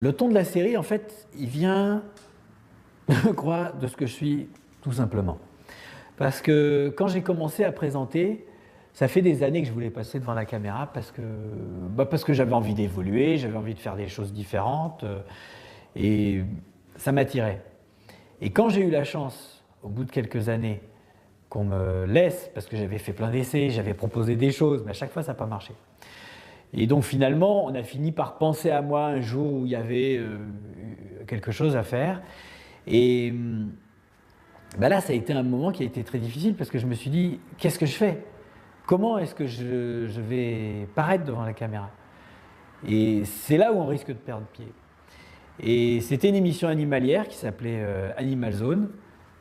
Le ton de la série, en fait, il vient, je crois, de ce que je suis, tout simplement. Parce que quand j'ai commencé à présenter, ça fait des années que je voulais passer devant la caméra parce que j'avais envie d'évoluer, j'avais envie de faire des choses différentes et ça m'attirait. Et quand j'ai eu la chance, au bout de quelques années, qu'on me laisse, parce que j'avais fait plein d'essais, j'avais proposé des choses, mais à chaque fois ça n'a pas marché. Et donc finalement, on a fini par penser à moi un jour où il y avait quelque chose à faire. Et là, ça a été un moment qui a été très difficile parce que je me suis dit, qu'est-ce que je fais? Comment est-ce que je vais paraître devant la caméra? Et c'est là où on risque de perdre pied. Et c'était une émission animalière qui s'appelait Animal Zone,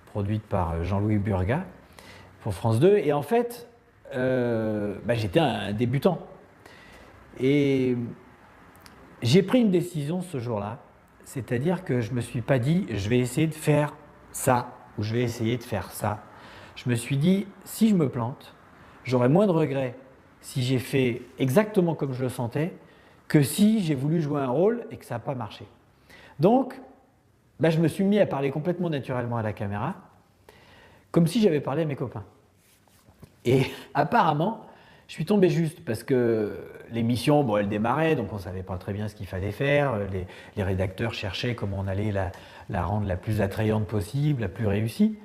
produite par Jean-Louis Burga pour France 2. Et en fait, j'étais un débutant. Et j'ai pris une décision ce jour-là, c'est-à-dire que je ne me suis pas dit je vais essayer de faire ça ou je vais essayer de faire ça. Je me suis dit si je me plante, j'aurai moins de regrets si j'ai fait exactement comme je le sentais que si j'ai voulu jouer un rôle et que ça n'a pas marché. Donc, je me suis mis à parler complètement naturellement à la caméra, comme si j'avais parlé à mes copains. Et apparemment, je suis tombé juste parce que l'émission, elle démarrait, donc on ne savait pas très bien ce qu'il fallait faire. Les rédacteurs cherchaient comment on allait la rendre la plus attrayante possible, la plus réussie.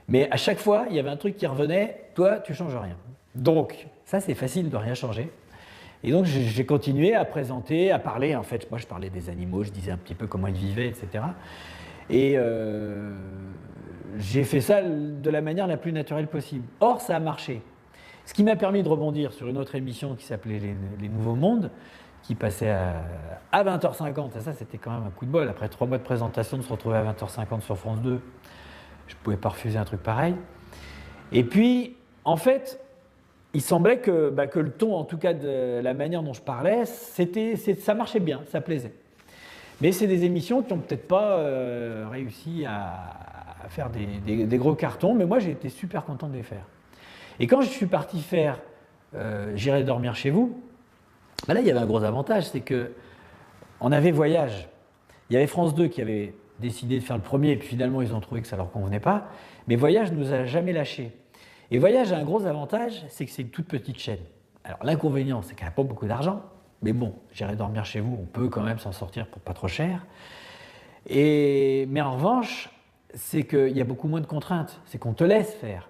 Mais à chaque fois, il y avait un truc qui revenait, toi, tu ne changes rien. Donc, ça, c'est facile de rien changer. Et donc, j'ai continué à présenter, à parler. En fait, moi, je parlais des animaux, je disais un petit peu comment ils vivaient, etc. Et j'ai fait ça de la manière la plus naturelle possible. Or, ça a marché. Ce qui m'a permis de rebondir sur une autre émission qui s'appelait Les Nouveaux Mondes, qui passait à 20h50. Ça, c'était quand même un coup de bol. Après 3 mois de présentation, de se retrouver à 20h50 sur France 2, je ne pouvais pas refuser un truc pareil. Et puis, en fait, il semblait que le ton, en tout cas de la manière dont je parlais, ça marchait bien, ça plaisait. Mais c'est des émissions qui n'ont peut-être pas réussi à faire des gros cartons, mais moi, j'ai été super content de les faire. Et quand je suis parti faire J'irai dormir chez vous, là, il y avait un gros avantage, c'est qu'on avait Voyage. Il y avait France 2 qui avait décidé de faire le premier, et puis finalement, ils ont trouvé que ça ne leur convenait pas. Mais Voyage ne nous a jamais lâchés. Et Voyage a un gros avantage, c'est que c'est une toute petite chaîne. Alors, l'inconvénient, c'est qu'elle n'a pas beaucoup d'argent. Mais bon, J'irai dormir chez vous, on peut quand même s'en sortir pour pas trop cher. Mais en revanche, c'est qu'il y a beaucoup moins de contraintes. C'est qu'on te laisse faire.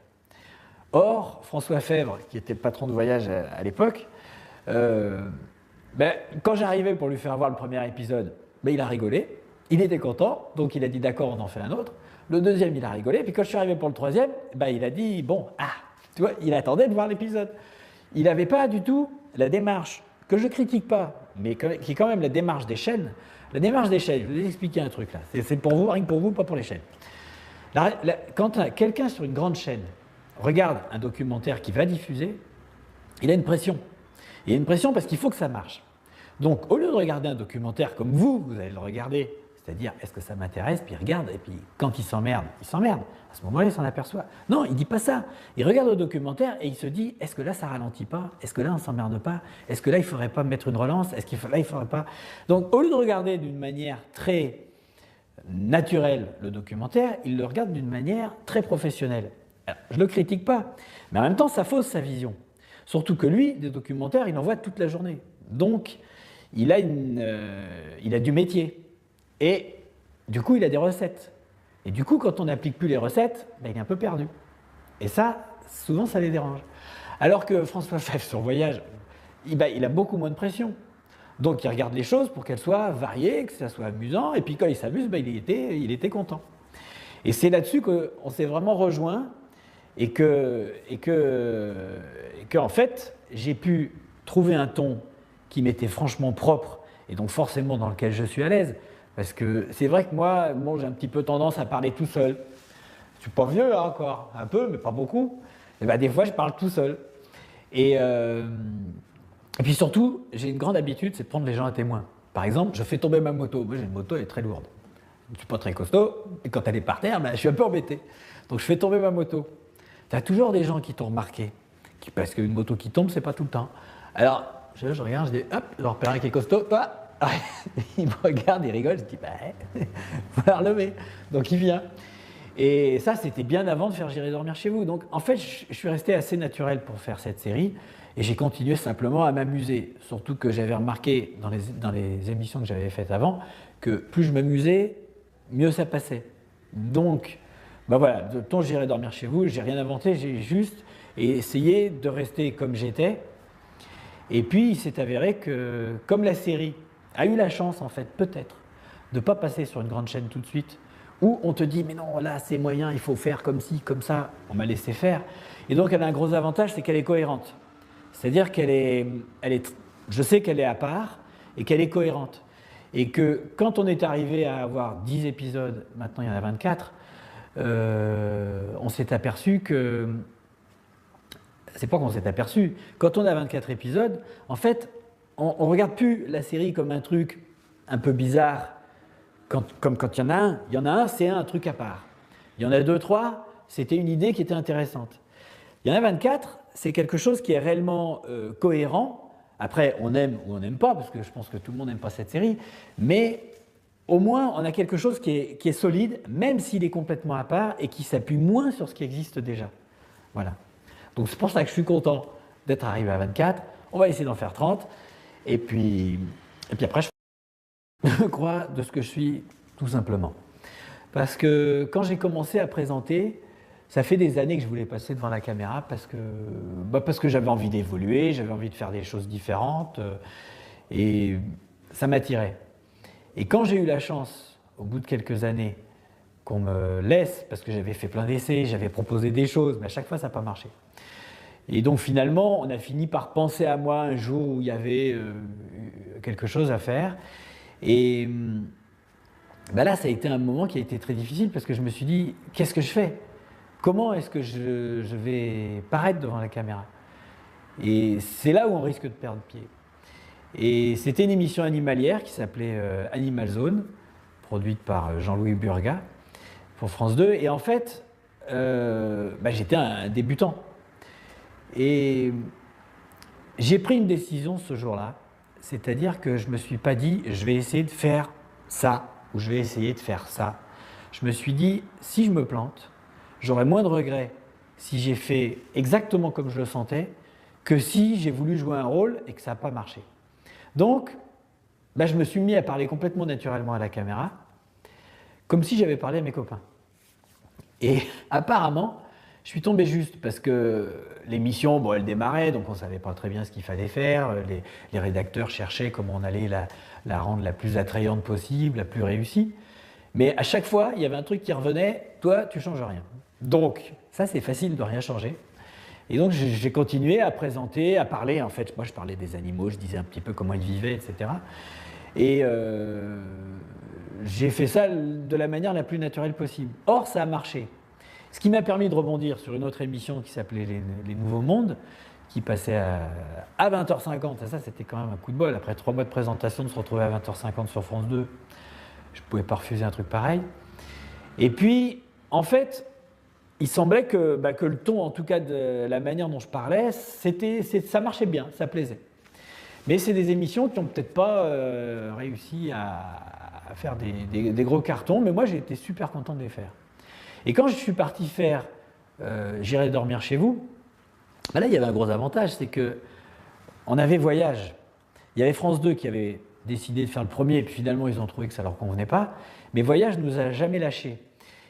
Or, François Fèvre, qui était le patron de Voyage à l'époque, quand j'arrivais pour lui faire voir le premier épisode, il a rigolé, il était content, donc il a dit d'accord, on en fait un autre. Le deuxième, il a rigolé, puis quand je suis arrivé pour le troisième, il a dit tu vois, il attendait de voir l'épisode. Il n'avait pas du tout la démarche, que je ne critique pas, mais qui est quand même la démarche des chaînes. La démarche des chaînes, je vais vous expliquer un truc là, c'est pour vous, rien que pour vous, pas pour les chaînes. Quand quelqu'un sur une grande chaîne regarde un documentaire qui va diffuser, il a une pression. Il a une pression parce qu'il faut que ça marche. Donc, au lieu de regarder un documentaire comme vous allez le regarder, c'est-à-dire est-ce que ça m'intéresse, puis il regarde, et puis quand il s'emmerde, il s'emmerde. À ce moment-là, il s'en aperçoit. Non, il ne dit pas ça. Il regarde le documentaire et il se dit est-ce que là, ça ralentit pas? Est-ce que là, on ne s'emmerde pas? Est-ce que là, il ne faudrait pas mettre une relance? Est-ce qu'il ne faudrait pas. Donc, au lieu de regarder d'une manière très naturelle le documentaire, il le regarde d'une manière très professionnelle. Alors, je ne le critique pas, mais en même temps, ça fausse sa vision. Surtout que lui, des documentaires, il en voit toute la journée. Donc, il a du métier. Et du coup, il a des recettes. Et du coup, quand on n'applique plus les recettes, il est un peu perdu. Et ça, souvent, ça les dérange. Alors que François Fèvre, sur Voyage, il a beaucoup moins de pression. Donc, il regarde les choses pour qu'elles soient variées, que ça soit amusant. Et puis, quand il s'amuse, il était content. Et c'est là-dessus qu'on s'est vraiment rejoints. Et en fait, j'ai pu trouver un ton qui m'était franchement propre et donc forcément dans lequel je suis à l'aise. Parce que c'est vrai que moi, j'ai un petit peu tendance à parler tout seul. Je suis pas vieux encore, un peu, mais pas beaucoup. Et des fois, je parle tout seul. Et puis surtout, j'ai une grande habitude, c'est de prendre les gens à témoin. Par exemple, je fais tomber ma moto. Moi, j'ai une moto, elle est très lourde. Je ne suis pas très costaud, et quand elle est par terre, je suis un peu embêté. Donc je fais tomber ma moto. Tu as toujours des gens qui t'ont remarqué, parce qu'une moto qui tombe, c'est pas tout le temps. Alors, je regarde, je dis, hop, je repère un qui est costaud, toi, il me regarde, il rigole, je dis, bah, faut la relever. Donc il vient. Et ça, c'était bien avant de faire J'irai dormir chez vous. Donc en fait, je suis resté assez naturel pour faire cette série. Et j'ai continué simplement à m'amuser. Surtout que j'avais remarqué dans les émissions que j'avais faites avant, que plus je m'amusais, mieux ça passait. Donc, bah voilà, de ton J'irai dormir chez vous, j'ai rien inventé, j'ai juste essayé de rester comme j'étais. Et puis, il s'est avéré que, comme la série a eu la chance, en fait, peut-être, de ne pas passer sur une grande chaîne tout de suite, où on te dit, mais non, là, c'est moyen, il faut faire comme ci, comme ça, on m'a laissé faire. Et donc, elle a un gros avantage, c'est qu'elle est cohérente. C'est-à-dire je sais qu'elle est à part et qu'elle est cohérente. Et que quand on est arrivé à avoir 10 épisodes, maintenant il y en a 24, on s'est aperçu que... C'est pas qu'on s'est aperçu. Quand on a 24 épisodes, en fait, on ne regarde plus la série comme un truc un peu bizarre. Comme quand il y en a un, c'est un truc à part. Il y en a 2, 3, c'était une idée qui était intéressante. Il y en a 24, c'est quelque chose qui est réellement cohérent. Après, on aime ou on n'aime pas, parce que je pense que tout le monde n'aime pas cette série, mais au moins, on a quelque chose qui est solide, même s'il est complètement à part et qui s'appuie moins sur ce qui existe déjà. Voilà. Donc c'est pour ça que je suis content d'être arrivé à 24. On va essayer d'en faire 30. Et puis après, je crois de ce que je suis, tout simplement. Parce que quand j'ai commencé à présenter, ça fait des années que je voulais passer devant la caméra parce que j'avais envie d'évoluer, j'avais envie de faire des choses différentes et ça m'attirait. Et quand j'ai eu la chance, au bout de quelques années, qu'on me laisse, parce que j'avais fait plein d'essais, j'avais proposé des choses, mais à chaque fois ça n'a pas marché. Et donc finalement, on a fini par penser à moi un jour où il y avait quelque chose à faire. Et là, ça a été un moment qui a été très difficile parce que je me suis dit, qu'est-ce que je fais ? Comment est-ce que je vais paraître devant la caméra ? Et c'est là où on risque de perdre pied. Et c'était une émission animalière qui s'appelait Animal Zone, produite par Jean-Louis Burga pour France 2. Et en fait, j'étais un débutant. Et j'ai pris une décision ce jour-là, c'est-à-dire que je ne me suis pas dit je vais essayer de faire ça ou je vais essayer de faire ça. Je me suis dit si je me plante, j'aurai moins de regrets si j'ai fait exactement comme je le sentais que si j'ai voulu jouer un rôle et que ça n'a pas marché. Donc, je me suis mis à parler complètement naturellement à la caméra, comme si j'avais parlé à mes copains. Et apparemment, je suis tombé juste parce que l'émission, elle démarrait, donc on ne savait pas très bien ce qu'il fallait faire. Les rédacteurs cherchaient comment on allait la rendre la plus attrayante possible, la plus réussie. Mais à chaque fois, il y avait un truc qui revenait, toi, tu ne changes rien. Donc, ça, c'est facile de rien changer. Et donc, j'ai continué à présenter, à parler. En fait, moi, je parlais des animaux, je disais un petit peu comment ils vivaient, etc. Et j'ai fait ça de la manière la plus naturelle possible. Or, ça a marché. Ce qui m'a permis de rebondir sur une autre émission qui s'appelait Les Nouveaux Mondes, qui passait à 20h50. Ça, c'était quand même un coup de bol. Après 3 mois de présentation, de se retrouver à 20h50 sur France 2, je ne pouvais pas refuser un truc pareil. Et puis, en fait, il semblait que le ton, en tout cas de la manière dont je parlais, ça marchait bien, ça plaisait. Mais c'est des émissions qui n'ont peut-être pas réussi à faire des gros cartons, mais moi, j'ai été super content de les faire. Et quand je suis parti faire J'irai dormir chez vous, là, il y avait un gros avantage, c'est qu'on avait Voyage. Il y avait France 2 qui avait décidé de faire le premier, et puis finalement, ils ont trouvé que ça ne leur convenait pas. Mais Voyage ne nous a jamais lâchés.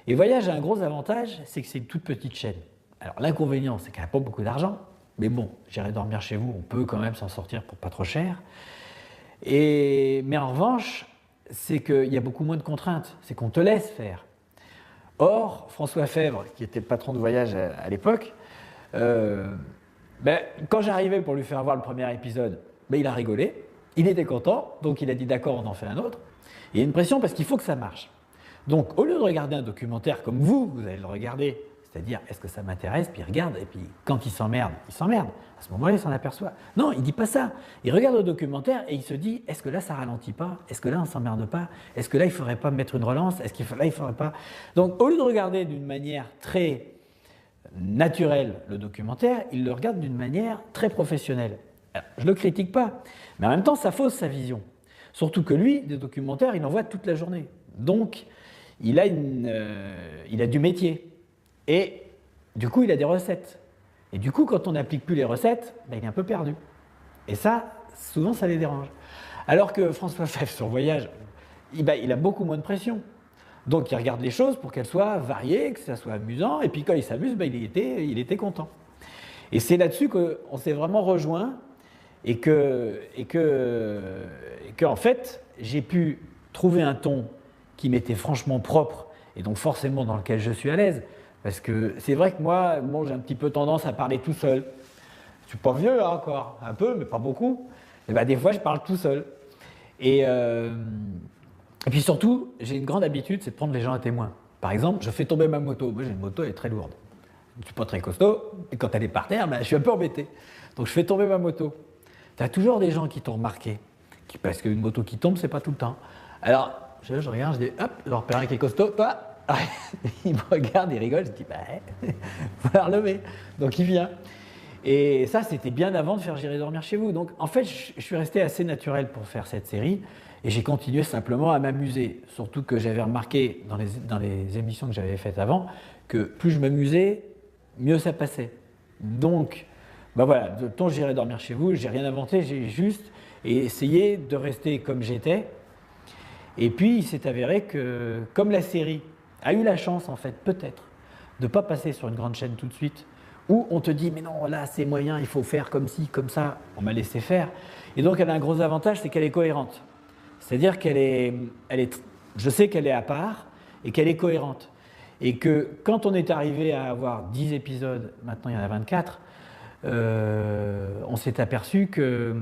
Et Voyage a un gros avantage, c'est que c'est une toute petite chaîne. Alors l'inconvénient, c'est qu'elle n'a pas beaucoup d'argent, mais bon, J'irai dormir chez vous, on peut quand même s'en sortir pour pas trop cher. Mais en revanche, c'est qu'il y a beaucoup moins de contraintes, c'est qu'on te laisse faire. Or, François Fèvre, qui était le patron de Voyage à l'époque, quand j'arrivais pour lui faire voir le premier épisode, il a rigolé, il était content, donc il a dit d'accord, on en fait un autre. Il y a une pression parce qu'il faut que ça marche. Donc, au lieu de regarder un documentaire comme vous allez le regarder, c'est-à-dire est-ce que ça m'intéresse, puis il regarde, et puis quand il s'emmerde, il s'emmerde. À ce moment-là, il s'en aperçoit. Non, il ne dit pas ça. Il regarde le documentaire et il se dit est-ce que là, ça ralentit pas ? Est-ce que là, on ne s'emmerde pas ? Est-ce que là, il ne faudrait pas mettre une relance ? Est-ce qu'il ne faudrait pas… Donc, au lieu de regarder d'une manière très naturelle le documentaire, il le regarde d'une manière très professionnelle. Alors, je ne le critique pas, mais en même temps, ça fausse sa vision. Surtout que lui, des documentaires, il en voit toute la journée. Donc, il a du métier. Et du coup, il a des recettes. Et du coup, quand on n'applique plus les recettes, ben, il est un peu perdu. Et ça, souvent, ça les dérange. Alors que François Fèvre, sur Voyage, il a beaucoup moins de pression. Donc, il regarde les choses pour qu'elles soient variées, que ça soit amusant. Et puis, quand il s'amuse, ben, il était content. Et c'est là-dessus qu'on s'est vraiment rejoints et que en fait, j'ai pu trouver un ton qui m'était franchement propre et donc forcément dans lequel je suis à l'aise. Parce que c'est vrai que moi, bon, j'ai un petit peu tendance à parler tout seul. Je suis pas vieux hein, encore, un peu, mais pas beaucoup. Et ben, des fois, je parle tout seul. Et puis surtout, j'ai une grande habitude, c'est de prendre les gens à témoin. Par exemple, je fais tomber ma moto. Moi, j'ai une moto, elle est très lourde. Je ne suis pas très costaud, et quand elle est par terre, ben, je suis un peu embêté. Donc je fais tomber ma moto. Tu as toujours des gens qui t'ont remarqué, parce qu'une moto qui tombe, c'est pas tout le temps. Alors, je regarde, je dis, hop, je repère un qui est costaud, toi. Il me regarde, il rigole, je dis, bah, il faut la relever. Donc il vient. Et ça, c'était bien avant de faire J'irai dormir chez vous. Donc en fait, je suis resté assez naturel pour faire cette série, et j'ai continué simplement à m'amuser. Surtout que j'avais remarqué dans les émissions que j'avais faites avant, que plus je m'amusais, mieux ça passait. Donc, ben voilà, de ton J'irai dormir chez vous, j'ai rien inventé, j'ai juste essayé de rester comme j'étais. Et puis, il s'est avéré que, comme la série a eu la chance, en fait, peut-être, de ne pas passer sur une grande chaîne tout de suite, où on te dit, mais non, là, c'est moyen, il faut faire comme ci, comme ça, on m'a laissé faire. Et donc, elle a un gros avantage, c'est qu'elle est cohérente. C'est-à-dire je sais qu'elle est à part et qu'elle est cohérente. Et que quand on est arrivé à avoir 10 épisodes, maintenant il y en a 24, on s'est aperçu que...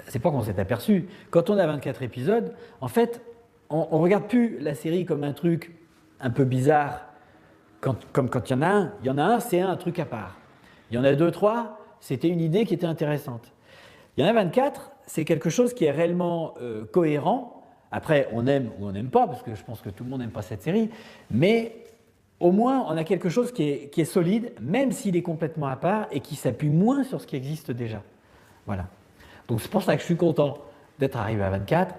C'est pas qu'on s'est aperçu. Quand on a 24 épisodes, en fait, on ne regarde plus la série comme un truc un peu bizarre. Comme quand il y en a un, c'est un truc à part. Il y en a 2, 3, c'était une idée qui était intéressante. Il y en a 24, c'est quelque chose qui est réellement cohérent. Après, on aime ou on n'aime pas, parce que je pense que tout le monde n'aime pas cette série, mais au moins, on a quelque chose qui est solide, même s'il est complètement à part et qui s'appuie moins sur ce qui existe déjà. Voilà. Donc c'est pour ça que je suis content d'être arrivé à 24.